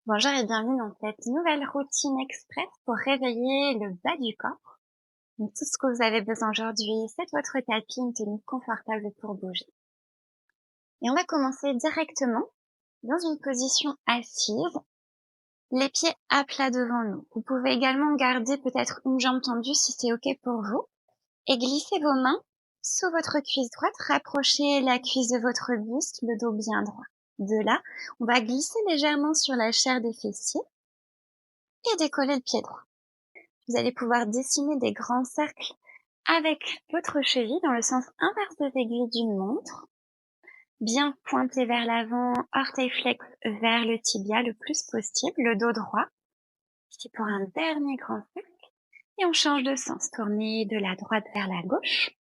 Bonjour et bienvenue dans cette nouvelle routine express pour réveiller le bas du corps. Donc, tout ce que vous avez besoin aujourd'hui, c'est de votre tapis, une tenue confortable pour bouger. Et on va commencer directement dans une position assise, les pieds à plat devant nous. Vous pouvez également garder peut-être une jambe tendue si c'est OK pour vous et glisser vos mains sous votre cuisse droite, rapprochez la cuisse de votre buste, le dos bien droit. De là, on va glisser légèrement sur la chair des fessiers et décoller le pied droit. Vous allez pouvoir dessiner des grands cercles avec votre cheville dans le sens inverse des aiguilles d'une montre. Bien pointé vers l'avant, orteil flex vers le tibia le plus possible, le dos droit. Ici pour un dernier grand cercle. Et on change de sens, tournez de la droite vers la gauche.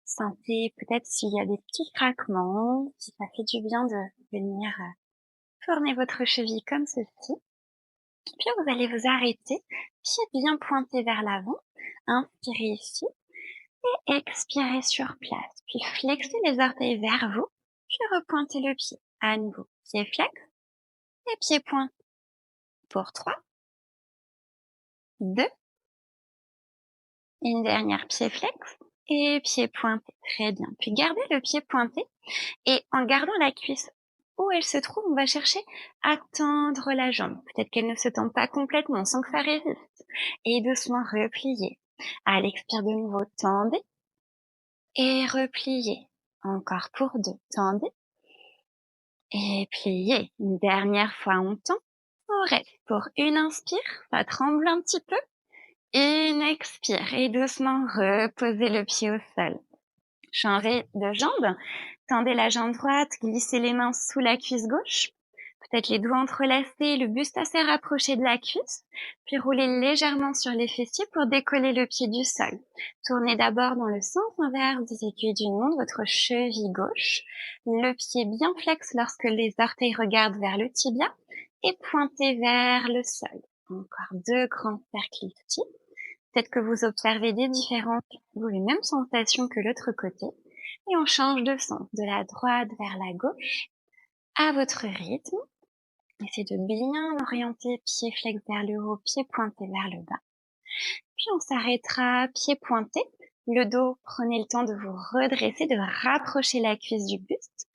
Sentez peut-être s'il y a des petits craquements, si ça fait du bien de venir tourner votre cheville comme ceci. Puis vous allez vous arrêter, pieds bien pointés vers l'avant. Inspirez ici et expirez sur place. Puis flexez les orteils vers vous, puis repointez le pied. À nouveau, pied flex et pied pointé. Pour 3, 2, une dernière pied flex et pied pointé. Très bien. Puis gardez le pied pointé et en gardant la cuisse où elle se trouve, on va chercher à tendre la jambe. Peut-être qu'elle ne se tend pas complètement sans que ça résiste. Et doucement replier. À l'expire de nouveau, tendez et repliez. Encore pour 2, tendez et pliez. Une dernière fois, on tend. On reste pour une inspire, ça tremble un petit peu. Une expire et doucement reposez le pied au sol. Changez de jambe. Tendez la jambe droite, glissez les mains sous la cuisse gauche. Peut-être les doigts entrelacés, le buste assez rapproché de la cuisse. Puis roulez légèrement sur les fessiers pour décoller le pied du sol. Tournez d'abord dans le sens inverse des aiguilles d'une montre, votre cheville gauche. Le pied bien flex lorsque les orteils regardent vers le tibia et pointez vers le sol. Encore 2 grands cercles ici. Peut-être que vous observez des différences ou les mêmes sensations que l'autre côté. Et on change de sens, de la droite vers la gauche, à votre rythme. Essayez de bien orienter pied flex vers le haut, pied pointé vers le bas. Puis on s'arrêtera pied pointé. Le dos, prenez le temps de vous redresser, de rapprocher la cuisse du buste.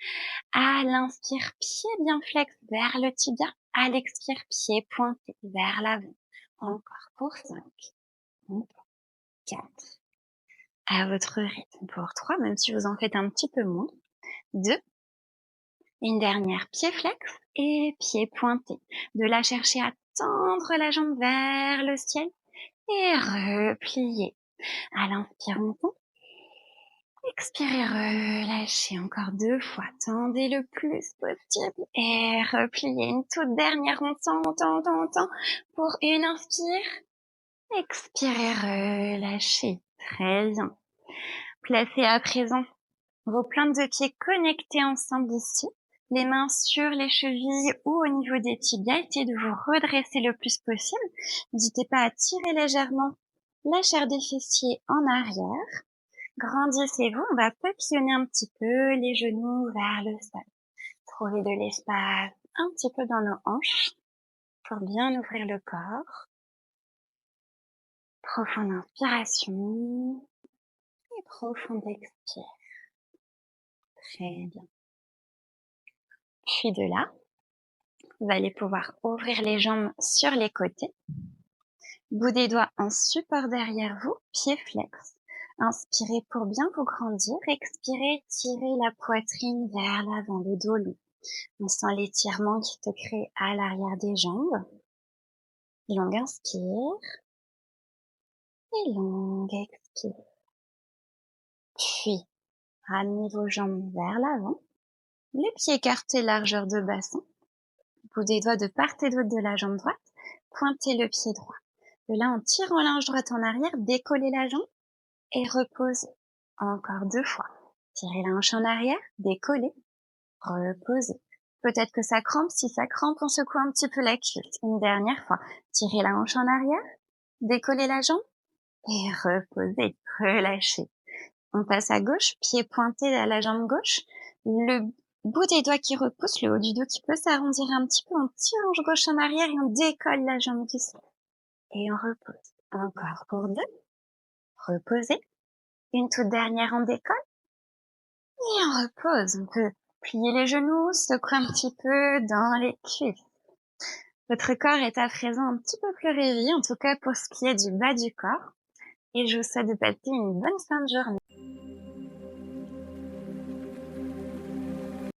À l'inspire, pied bien flex vers le tibia. À l'expire, pied pointé vers l'avant. Encore pour 5, 4. À votre rythme pour 3, même si vous en faites un petit peu moins. 2. Une dernière, pied flex et pied pointé. De là, chercher à tendre la jambe vers le ciel et replier. À l'inspire, on tend. Expirez, relâchez encore 2 fois. Tendez le plus possible et repliez. Une toute dernière, on tend. Pour une inspire. Expirez, relâchez. Très bien. Placez à présent vos plantes de pieds connectées ensemble ici. Les mains sur les chevilles ou au niveau des tibias. Essayez de vous redresser le plus possible. N'hésitez pas à tirer légèrement la chair des fessiers en arrière. Grandissez-vous. On va papillonner un petit peu les genoux vers le sol. Trouvez de l'espace un petit peu dans nos hanches pour bien ouvrir le corps. Profonde inspiration et profonde expire. Très bien. Puis de là, vous allez pouvoir ouvrir les jambes sur les côtés. Bout des doigts en support derrière vous, pied flex. Inspirez pour bien vous grandir. Expirez, tirez la poitrine vers l'avant, le dos long. On sent l'étirement qui se crée à l'arrière des jambes. Longue inspire et longue expire. Puis, ramenez vos jambes vers l'avant. Les pieds écartés, largeur de bassin. Bout des doigts de part et d'autre de la jambe droite. Pointez le pied droit. De là, en tirant l'ange droite en arrière, décollez la jambe et reposez. Encore 2 fois. Tirez la hanche en arrière, décollez, reposez. Peut-être que ça crampe. Si ça crampe, on secoue un petit peu la cuisse. Une dernière fois. Tirez la hanche en arrière, décollez la jambe et reposez. Relâchez. On passe à gauche, pied pointé à la jambe gauche. Le Bout des doigts qui repoussent, le haut du dos qui peut s'arrondir un petit peu, on tire l'ange gauche en arrière et on décolle la jambe qui se lève. Et on repose. Encore pour 2. Reposer. Une toute dernière, on décolle. Et on repose. On peut plier les genoux, secouer un petit peu dans les cuisses. Votre corps est à présent un petit peu plus réveillé, en tout cas pour ce qui est du bas du corps. Et je vous souhaite de passer une bonne fin de journée.